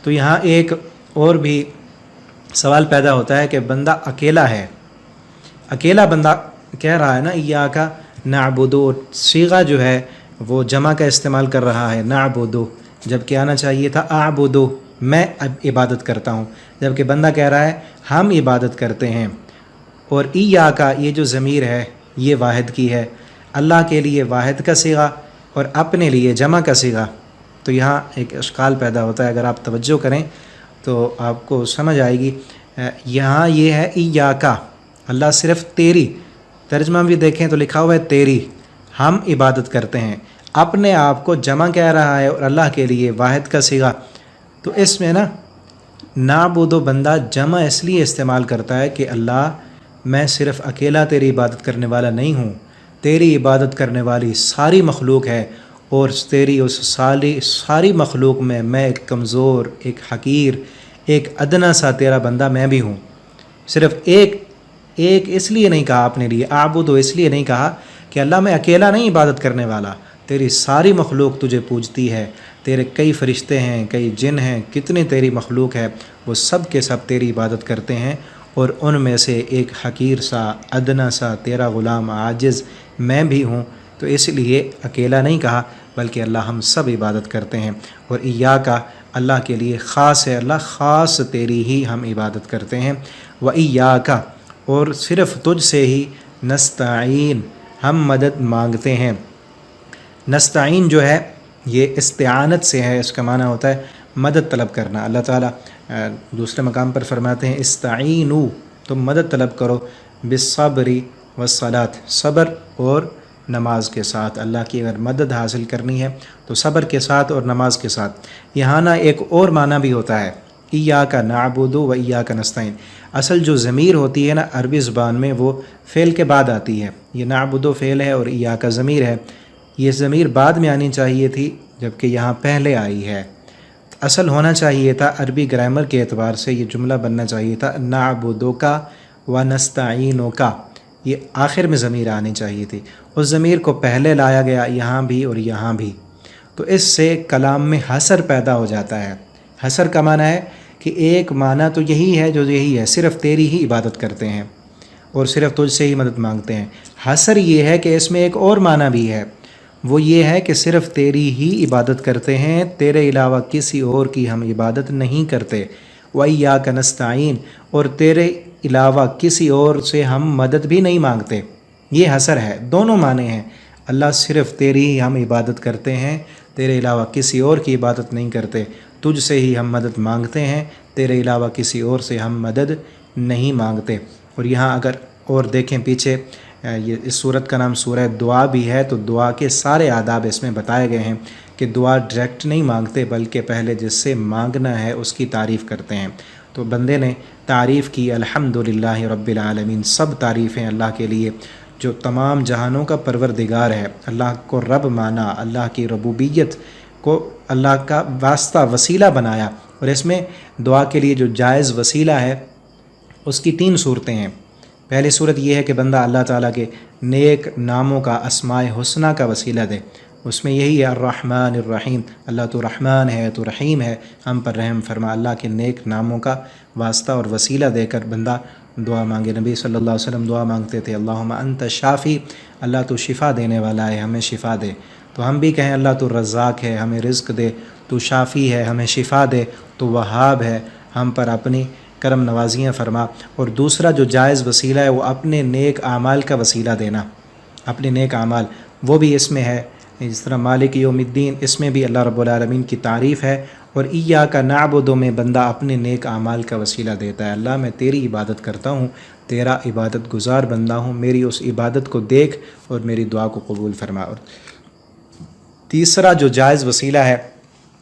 تو یہاں ایک اور بھی سوال پیدا ہوتا ہے کہ بندہ اکیلا ہے، اکیلا بندہ کہہ رہا ہے نا ایاک نعبدو، صیغہ جو ہے وہ جمع کا استعمال کر رہا ہے، نعبدو، جب کہ آنا چاہیے تھا اعبدو، میں عبادت کرتا ہوں، جبکہ بندہ کہہ رہا ہے ہم عبادت کرتے ہیں۔ اور ایاک، یہ جو ضمیر ہے یہ واحد کی ہے، اللہ کے لیے واحد کا صیغہ اور اپنے لیے جمع کا صیغہ۔ تو یہاں ایک اشکال پیدا ہوتا ہے، اگر آپ توجہ کریں تو آپ کو سمجھ آئے گی۔ یہاں یہ ہے ایاک، اللہ صرف تیری، ترجمہ بھی دیکھیں تو لکھا ہوا ہے تیری، ہم عبادت کرتے ہیں۔ اپنے آپ کو جمع کہہ رہا ہے اور اللہ کے لیے واحد کا صیغہ، تو اس میں نا نعبد و بندہ جمع اس لیے استعمال کرتا ہے کہ اللہ میں صرف اکیلا تیری عبادت کرنے والا نہیں ہوں، تیری عبادت کرنے والی ساری مخلوق ہے، اور تیری اس ساری مخلوق میں ایک کمزور، ایک حقیر، ایک ادنا سا تیرا بندہ میں بھی ہوں۔ صرف ایک اس لیے نہیں کہا اپنے لیے، اعبد اس لیے نہیں کہا کہ اللہ میں اکیلا نہیں عبادت کرنے والا، تیری ساری مخلوق تجھے پوجتی ہے، تیرے کئی فرشتے ہیں، کئی جن ہیں، کتنے تیری مخلوق ہے، وہ سب کے سب تیری عبادت کرتے ہیں، اور ان میں سے ایک حقیر سا، ادنا سا تیرا غلام عاجز میں بھی ہوں۔ تو اس لیے اکیلا نہیں کہا، بلکہ اللہ ہم سب عبادت کرتے ہیں، اور ایاکا اللہ کے لیے خاص ہے، اللہ خاص تیری ہی ہم عبادت کرتے ہیں، و ایاکا اور صرف تجھ سے ہی نستعین ہم مدد مانگتے ہیں۔ نستعین جو ہے یہ استعانت سے ہے، اس کا معنی ہوتا ہے مدد طلب کرنا۔ اللہ تعالیٰ دوسرے مقام پر فرماتے ہیں استعینوا، تم مدد طلب کرو، بالصبر والصلاۃ، صبر اور نماز کے ساتھ۔ اللہ کی اگر مدد حاصل کرنی ہے تو صبر کے ساتھ اور نماز کے ساتھ۔ یہاں نا ایک اور معنی بھی ہوتا ہے، ایاک نعبد و ایاک نستعین۔ اصل جو ضمیر ہوتی ہے نا عربی زبان میں وہ فعل کے بعد آتی ہے، یہ نعبد و فعل ہے اور ایاک ضمیر ہے، یہ ضمیر بعد میں آنی چاہیے تھی جبکہ یہاں پہلے آئی ہے۔ اصل ہونا چاہیے تھا عربی گرامر کے اعتبار سے یہ جملہ بننا چاہیے تھا نعبدک و نستعینک، یہ آخر میں ضمیر آنی چاہیے تھی، اس ضمیر کو پہلے لایا گیا یہاں بھی اور یہاں بھی، تو اس سے کلام میں حصر پیدا ہو جاتا ہے۔ حصر کا معنی ہے کہ ایک معنی تو یہی ہے جو یہی ہے، صرف تیری ہی عبادت کرتے ہیں اور صرف تجھ سے ہی مدد مانگتے ہیں۔ حصر یہ ہے کہ اس میں ایک اور معنی بھی ہے، وہ یہ ہے کہ صرف تیری ہی عبادت کرتے ہیں، تیرے علاوہ کسی اور کی ہم عبادت نہیں کرتے، وَإِيَّاكَ نَسْتَعِينُ اور تیرے علاوہ کسی اور سے ہم مدد بھی نہیں مانگتے۔ یہ حصر ہے، دونوں معنی ہیں، اللہ صرف تیری ہی ہم عبادت کرتے ہیں، تیرے علاوہ کسی اور کی عبادت نہیں کرتے، تجھ سے ہی ہم مدد مانگتے ہیں، تیرے علاوہ کسی اور سے ہم مدد نہیں مانگتے۔ اور یہاں اگر اور دیکھیں پیچھے، یہ اس صورت کا نام سورہ دعا بھی ہے، تو دعا کے سارے آداب اس میں بتائے گئے ہیں کہ دعا ڈائریکٹ نہیں مانگتے بلکہ پہلے جس سے مانگنا ہے اس کی تعریف کرتے ہیں۔ تو بندے نے تعریف کی الحمدللہ رب العالمین، سب تعریفیں اللہ کے لیے جو تمام جہانوں کا پروردگار ہے۔ اللہ کو رب مانا، اللہ کی ربوبیت کو اللہ کا واسطہ وسیلہ بنایا، اور اس میں دعا کے لیے جو جائز وسیلہ ہے اس کی 3 صورتیں ہیں۔ پہلی صورت یہ ہے کہ بندہ اللہ تعالیٰ کے نیک ناموں کا، اسماء حسنہ کا وسیلہ دے، اس میں یہی ہے الرحمن الرحیم، اللہ تو رحمان ہے، تو رحیم ہے، ہم پر رحم فرما۔ اللہ کے نیک ناموں کا واسطہ اور وسیلہ دے کر بندہ دعا مانگے۔ نبی صلی اللہ علیہ وسلم دعا مانگتے تھے اللہم انت شافی، اللہ تو شفا دینے والا ہے، ہمیں شفا دے۔ تو ہم بھی کہیں اللہ تو رزاق ہے، ہمیں رزق دے، تو شافی ہے، ہمیں شفا دے، تو وہاب ہے، ہم پر اپنی کرم نوازیاں فرما۔ اور دوسرا جو جائز وسیلہ ہے وہ اپنے نیک اعمال کا وسیلہ دینا، اپنے نیک اعمال، وہ بھی اس میں ہے، جس طرح مالک یوم الدین، اس میں بھی اللہ رب العالمین کی تعریف ہے۔ اور ایاک نعبد میں بندہ اپنے نیک اعمال کا وسیلہ دیتا ہے، اللہ میں تیری عبادت کرتا ہوں، تیرا عبادت گزار بندہ ہوں، میری اس عبادت کو دیکھ اور میری دعا کو قبول فرما۔ اور تیسرا جو جائز وسیلہ ہے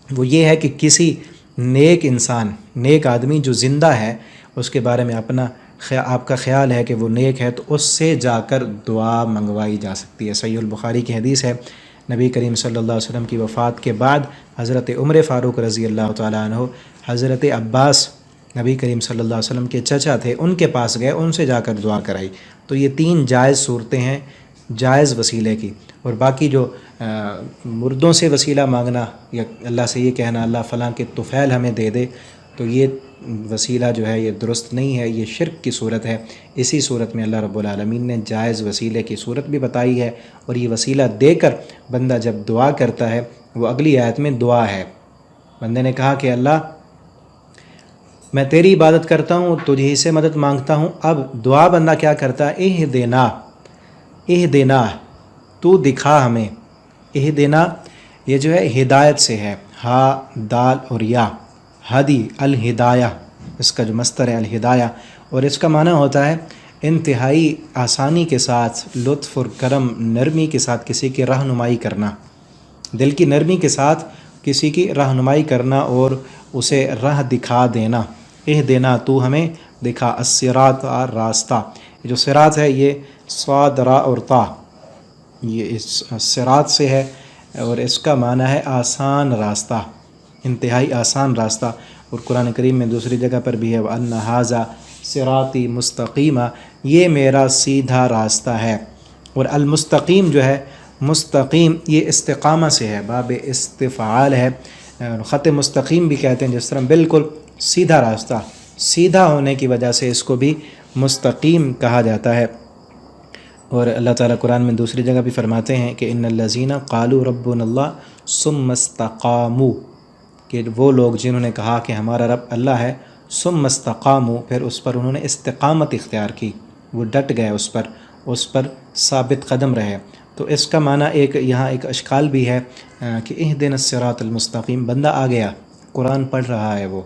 وہ یہ ہے کہ کسی نیک انسان، نیک آدمی جو زندہ ہے، اس کے بارے میں آپ کا خیال ہے کہ وہ نیک ہے، تو اس سے جا کر دعا منگوائی جا سکتی ہے۔ صحیح البخاری کی حدیث ہے، نبی کریم صلی اللہ علیہ وسلم کی وفات کے بعد حضرت عمر فاروق رضی اللہ تعالیٰ عنہ حضرت عباس، نبی کریم صلی اللہ علیہ وسلم کے چچا تھے، ان کے پاس گئے، ان سے جا کر دعا کرائی۔ تو یہ 3 جائز صورتیں ہیں جائز وسیلے کی۔ اور باقی جو مردوں سے وسیلہ مانگنا یا اللہ سے یہ کہنا اللہ فلاں کے طفیل ہمیں دے دے، تو یہ وسیلہ جو ہے یہ درست نہیں ہے، یہ شرک کی صورت ہے۔ اسی صورت میں اللہ رب العالمین نے جائز وسیلے کی صورت بھی بتائی ہے، اور یہ وسیلہ دے کر بندہ جب دعا کرتا ہے، وہ اگلی آیت میں دعا ہے، بندے نے کہا کہ اللہ میں تیری عبادت کرتا ہوں، تجھی سے مدد مانگتا ہوں۔ اب دعا بندہ کیا کرتا ہے، اہدنا تو دکھا ہمیں، اہدنا یہ جو ہے ہدایت سے ہے، ہا دال اور یا، ہدی الہدایہ، اس کا جو مصدر ہے الہدایہ، اور اس کا معنی ہوتا ہے انتہائی آسانی کے ساتھ، لطف اور کرم، نرمی کے ساتھ کسی کی رہنمائی کرنا۔ دل کی نرمی کے ساتھ کسی کی رہنمائی کرنا اور اسے راہ دکھا دینا۔ اہدنا تو ہمیں دکھا، الصراط راستہ، جو صراط ہے یہ صاد را اور تا، یہ اس صراط سے ہے اور اس کا معنی ہے آسان راستہ، انتہائی آسان راستہ۔ اور قرآن کریم میں دوسری جگہ پر بھی ہے وَأَنَّ هَذَا صِرَاطِي مُسْتَقِيمًا، یہ میرا سیدھا راستہ ہے۔ اور المستقیم جو ہے، مستقیم یہ استقامہ سے ہے، باب استفعال ہے، خط مستقیم بھی کہتے ہیں، جس طرح بالکل سیدھا راستہ، سیدھا ہونے کی وجہ سے اس کو بھی مستقیم کہا جاتا ہے۔ اور اللہ تعالیٰ قرآن میں دوسری جگہ بھی فرماتے ہیں کہ ان الذین قالوا ربنا اللہ ثم استقاموا، کہ وہ لوگ جنہوں نے کہا کہ ہمارا رب اللہ ہے، ثم استقاموا، پھر اس پر انہوں نے استقامت اختیار کی، وہ ڈٹ گئے اس پر ثابت قدم رہے۔ تو اس کا معنی یہاں ایک اشکال بھی ہے کہ اہدنا الصراط المستقیم، بندہ آ گیا قرآن پڑھ رہا ہے، وہ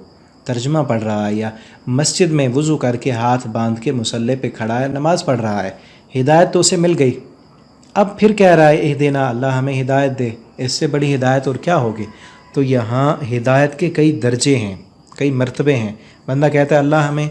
ترجمہ پڑھ رہا ہے، یا مسجد میں وضو کر کے ہاتھ باندھ کے مصلی پہ کھڑا ہے، نماز پڑھ رہا ہے، ہدایت تو اسے مل گئی، اب پھر کہہ رہا ہے اہدنا، اللہ ہمیں ہدایت دے، اس سے بڑی ہدایت اور کیا ہوگی؟ تو یہاں ہدایت کے کئی درجے ہیں، کئی مرتبے ہیں۔ بندہ کہتا ہے اللہ ہمیں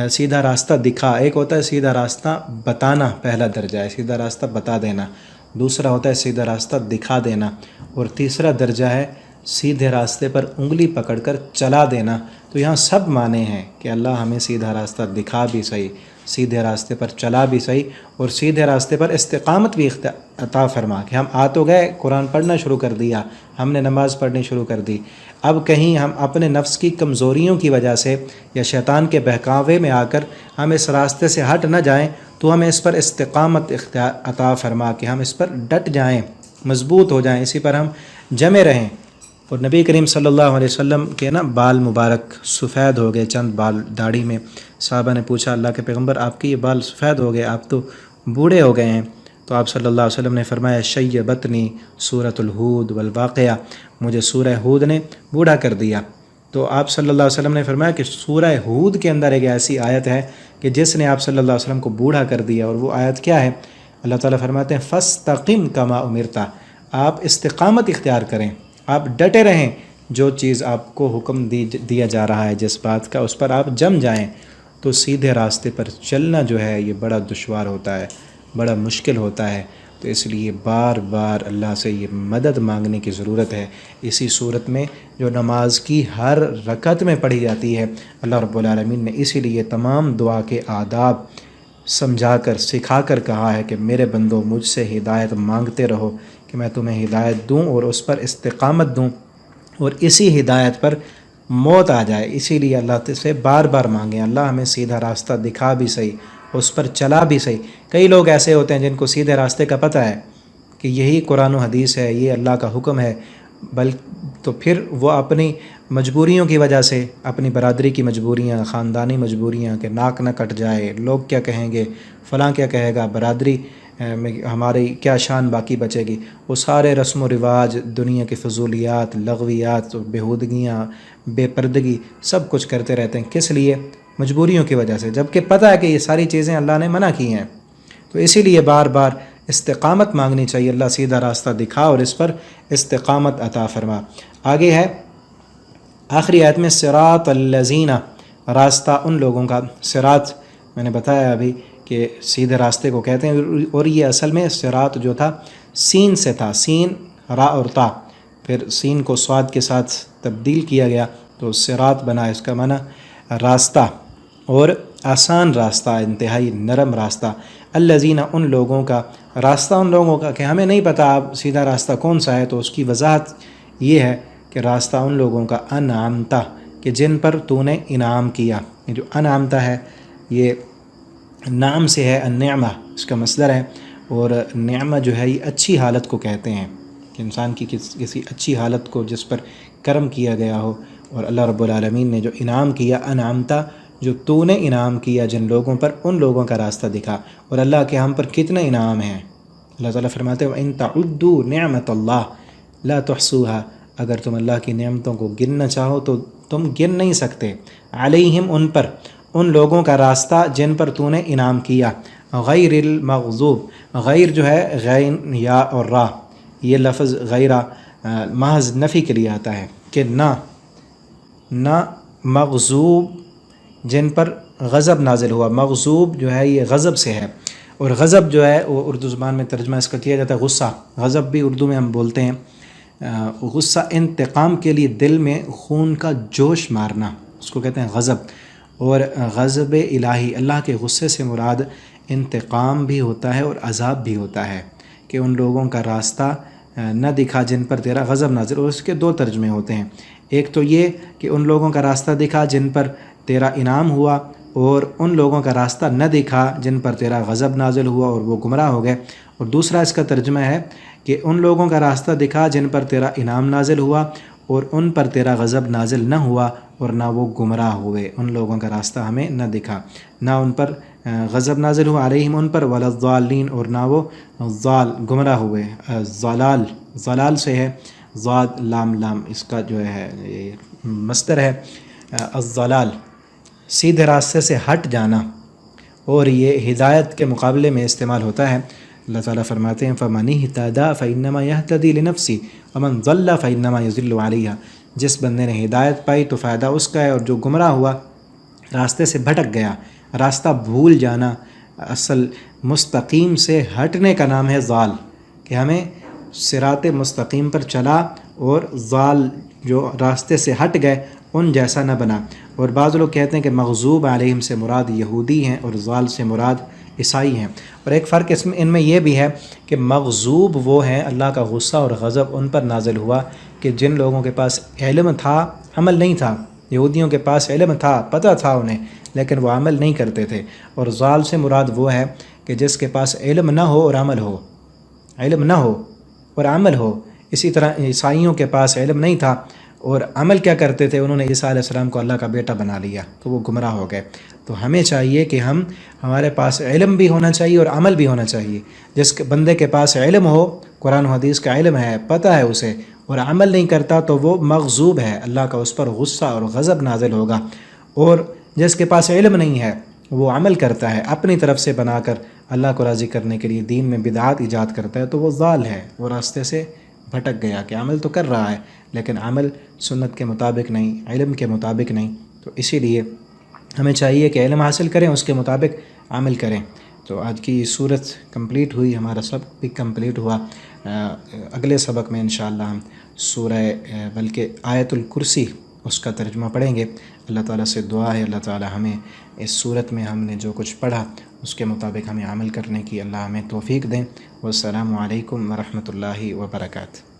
سیدھا راستہ دکھا، ایک ہوتا ہے سیدھا راستہ بتانا، پہلا درجہ ہے سیدھا راستہ بتا دینا، دوسرا ہوتا ہے سیدھا راستہ دکھا دینا، اور تیسرا درجہ ہے سیدھے راستے پر انگلی پکڑ کر چلا دینا۔ تو یہاں سب معنی ہیں کہ اللہ ہمیں سیدھا راستہ دکھا بھی صحیح، سیدھے راستے پر چلا بھی صحیح، اور سیدھے راستے پر استقامت بھی عطا فرما، کہ ہم آ تو گئے، قرآن پڑھنا شروع کر دیا، ہم نے نماز پڑھنی شروع کر دی، اب کہیں ہم اپنے نفس کی کمزوریوں کی وجہ سے یا شیطان کے بہکاوے میں آ کر ہم اس راستے سے ہٹ نہ جائیں، تو ہمیں اس پر استقامت عطا فرما کہ ہم اس پر ڈٹ جائیں، مضبوط ہو جائیں، اسی پر ہم جمے رہیں۔ اور نبی کریم صلی اللہ علیہ وسلم کے بال مبارک سفید ہو گئے، چند بال داڑھی میں، صحابہ نے پوچھا اللہ کے پیغمبر آپ کے یہ بال سفید ہو گئے، آپ تو بوڑھے ہو گئے ہیں۔ تو آپ صلی اللہ علیہ وسلم نے فرمایا شیبتنی سورۃ الہود والواقعہ، مجھے سورہ ہود نے بوڑھا کر دیا۔ تو آپ صلی اللہ علیہ وسلم نے فرمایا کہ سورہ ہود کے اندر ایک ایسی آیت ہے کہ جس نے آپ صلی اللہ علیہ وسلم کو بوڑھا کر دیا، اور وہ آیت کیا ہے؟ اللہ تعالیٰ فرماتے ہیں فاستقم کما امرت، آپ استقامت اختیار کریں، آپ ڈٹے رہیں، جو چیز آپ کو حکم دیا جا رہا ہے جس بات کا، اس پر آپ جم جائیں۔ تو سیدھے راستے پر چلنا جو ہے یہ بڑا دشوار ہوتا ہے، بڑا مشکل ہوتا ہے، تو اس لیے بار بار اللہ سے یہ مدد مانگنے کی ضرورت ہے۔ اسی صورت میں جو نماز کی ہر رکعت میں پڑھی جاتی ہے، اللہ رب العالمین نے اسی لیے تمام دعا کے آداب سمجھا کر سکھا کر کہا ہے کہ میرے بندو مجھ سے ہدایت مانگتے رہو کہ میں تمہیں ہدایت دوں اور اس پر استقامت دوں، اور اسی ہدایت پر موت آ جائے۔ اسی لیے اللہ سے بار بار مانگیں اللہ ہمیں سیدھا راستہ دکھا بھی صحیح، اس پر چلا بھی صحیح۔ کئی لوگ ایسے ہوتے ہیں جن کو سیدھے راستے کا پتہ ہے کہ یہی قرآن و حدیث ہے، یہ اللہ کا حکم ہے، تو پھر وہ اپنی مجبوریوں کی وجہ سے، اپنی برادری کی مجبوریاں، خاندانی مجبوریاں، کہ ناک نہ کٹ جائے، لوگ کیا کہیں گے، فلاں کیا کہے گا، برادری میں ہماری کیا شان باقی بچے گی، وہ سارے رسم و رواج، دنیا کی فضولیات، لغویات، بیہودگیاں، بے پردگی، سب کچھ کرتے رہتے ہیں۔ کس لیے؟ مجبوریوں کی وجہ سے، جبکہ پتہ ہے کہ یہ ساری چیزیں اللہ نے منع کی ہیں۔ تو اسی لیے بار بار استقامت مانگنی چاہیے، اللہ سیدھا راستہ دکھا اور اس پر استقامت عطا فرما۔ آگے ہے آخری آیت میں صراط الذین، راستہ ان لوگوں کا، صراط میں نے بتایا ابھی کہ سیدھے راستے کو کہتے ہیں، اور یہ اصل میں صراط جو تھا سین سے تھا، سین را اور تا، پھر سین کو صاد کے ساتھ تبدیل کیا گیا تو صراط بنا، اس کا معنی راستہ، اور آسان راستہ، انتہائی نرم راستہ۔ الذین، ان لوگوں کا، راستہ ان لوگوں کا کہ ہمیں نہیں پتہ اب سیدھا راستہ کون سا ہے، تو اس کی وضاحت یہ ہے کہ راستہ ان لوگوں کا انعمتا، کہ جن پر تو نے انعام کیا۔ یہ جو انعمتا ہے یہ نام سے ہے، النعمہ اس کا مصدر ہے، اور نعمہ جو ہے یہ اچھی حالت کو کہتے ہیں، کہ انسان کی کسی اچھی حالت کو جس پر کرم کیا گیا ہو، اور اللہ رب العالمین نے جو انعام کیا، انعمتا، جو تو نے انعام کیا جن لوگوں پر، ان لوگوں کا راستہ دکھا۔ اور اللہ کے ہم پر کتنے انعام ہیں، اللہ تعالیٰ فرماتے ہیں وَإِن تَعُدُّوا نِعْمَةَ اللَّهِ لَا تُحْصُوهَا، اگر تم اللہ کی نعمتوں کو گننا چاہو تو تم گن نہیں سکتے، علیہم، ان پر، ان لوگوں کا راستہ جن پر تو نے انعام کیا، غیر المغضوب، غیر جو ہے غین یا اور را، یہ لفظ غیرہ محض نفی کے لیے آتا ہے کہ نہ مغضوب جن پر غضب نازل ہوا. مغضوب جو ہے یہ غضب سے ہے، اور غضب جو ہے وہ اردو زبان میں ترجمہ اس کا کیا جاتا ہے غصہ. غضب بھی اردو میں ہم بولتے ہیں. غصہ انتقام کے لیے دل میں خون کا جوش مارنا، اس کو کہتے ہیں غضب. اور غضب الہی، اللہ کے غصے سے مراد انتقام بھی ہوتا ہے اور عذاب بھی ہوتا ہے، کہ ان لوگوں کا راستہ نہ دکھا جن پر تیرا غضب نازل. اور اس کے دو ترجمے ہوتے ہیں. ایک تو یہ کہ ان لوگوں کا راستہ دکھا جن پر تیرا انعام ہوا، اور ان لوگوں کا راستہ نہ دکھا جن پر تیرا غضب نازل ہوا اور وہ گمراہ ہو گئے. اور دوسرا اس کا ترجمہ ہے کہ ان لوگوں کا راستہ دکھا جن پر تیرا انعام نازل ہوا اور ان پر تیرا غضب نازل نہ ہوا اور نہ وہ گمراہ ہوئے. ان لوگوں کا راستہ ہمیں نہ دکھا، نہ ان پر غضب نازل ہوا علیہم ان پر، ولا الضالین، اور نہ وہ ضال گمراہ ہوئے. ضلال سے ہے ضاد لام، اس کا جو ہے یہ مصدر ہے الضلال، سیدھے راستے سے ہٹ جانا. اور یہ ہدایت کے مقابلے میں استعمال ہوتا ہے. اللہ تعالیٰ فرماتے ہیں فَمَنِ اهْتَدَىٰ فَإِنَّمَا يَهْتَدِي لِنَفْسِهِ وَمَنْ ضَلَّ فَإِنَّمَا يَضِلُّ عَلَيْهَا. جس بندے نے ہدایت پائی تو فائدہ اس کا ہے، اور جو گمراہ ہوا راستے سے بھٹک گیا. راستہ بھول جانا اصل مستقیم سے ہٹنے کا نام ہے ضال، کہ ہمیں صراط مستقیم پر چلا اور ضال جو راستے سے ہٹ گئے ان جیسا نہ بنا. اور بعض لوگ کہتے ہیں کہ مغضوب علیہم سے مراد یہودی ہیں اور ضال سے مراد عیسائی ہیں. اور ایک فرق ان میں یہ بھی ہے کہ مغضوب وہ ہیں اللہ کا غصہ اور غضب ان پر نازل ہوا کہ جن لوگوں کے پاس علم تھا عمل نہیں تھا. یہودیوں کے پاس علم تھا، پتہ تھا انہیں، لیکن وہ عمل نہیں کرتے تھے. اور ضال سے مراد وہ ہے کہ جس کے پاس علم نہ ہو اور عمل ہو، علم نہ ہو اور عمل ہو. اسی طرح عیسائیوں کے پاس علم نہیں تھا اور عمل کیا کرتے تھے، انہوں نے عیسیٰ علیہ السلام کو اللہ کا بیٹا بنا لیا تو وہ گمراہ ہو گئے. تو ہمیں چاہیے کہ ہمارے پاس علم بھی ہونا چاہیے اور عمل بھی ہونا چاہیے. جس بندے کے پاس علم ہو، قرآن و حدیث کا علم ہے، پتہ ہے اسے، اور عمل نہیں کرتا تو وہ مغضوب ہے، اللہ کا اس پر غصہ اور غضب نازل ہوگا. اور جس کے پاس علم نہیں ہے وہ عمل کرتا ہے اپنی طرف سے بنا کر اللہ کو راضی کرنے کے لیے دین میں بدعات ایجاد کرتا ہے، تو وہ ضال ہے، وہ راستے سے بھٹک گیا کہ عمل تو کر رہا ہے لیکن عمل سنت کے مطابق نہیں، علم کے مطابق نہیں. تو اسی لیے ہمیں چاہیے کہ علم حاصل کریں، اس کے مطابق عمل کریں. تو آج کی یہ صورت کمپلیٹ ہوئی، ہمارا سبق بھی کمپلیٹ ہوا. اگلے سبق میں انشاءاللہ ہم سورہ بلکہ آیت الکرسی اس کا ترجمہ پڑھیں گے. اللہ تعالیٰ سے دعا ہے اللہ تعالیٰ ہمیں اس صورت میں ہم نے جو کچھ پڑھا اس کے مطابق ہمیں عمل کرنے کی اللہ ہمیں توفیق دیں. والسلام علیکم ورحمۃ اللہ وبرکاتہ.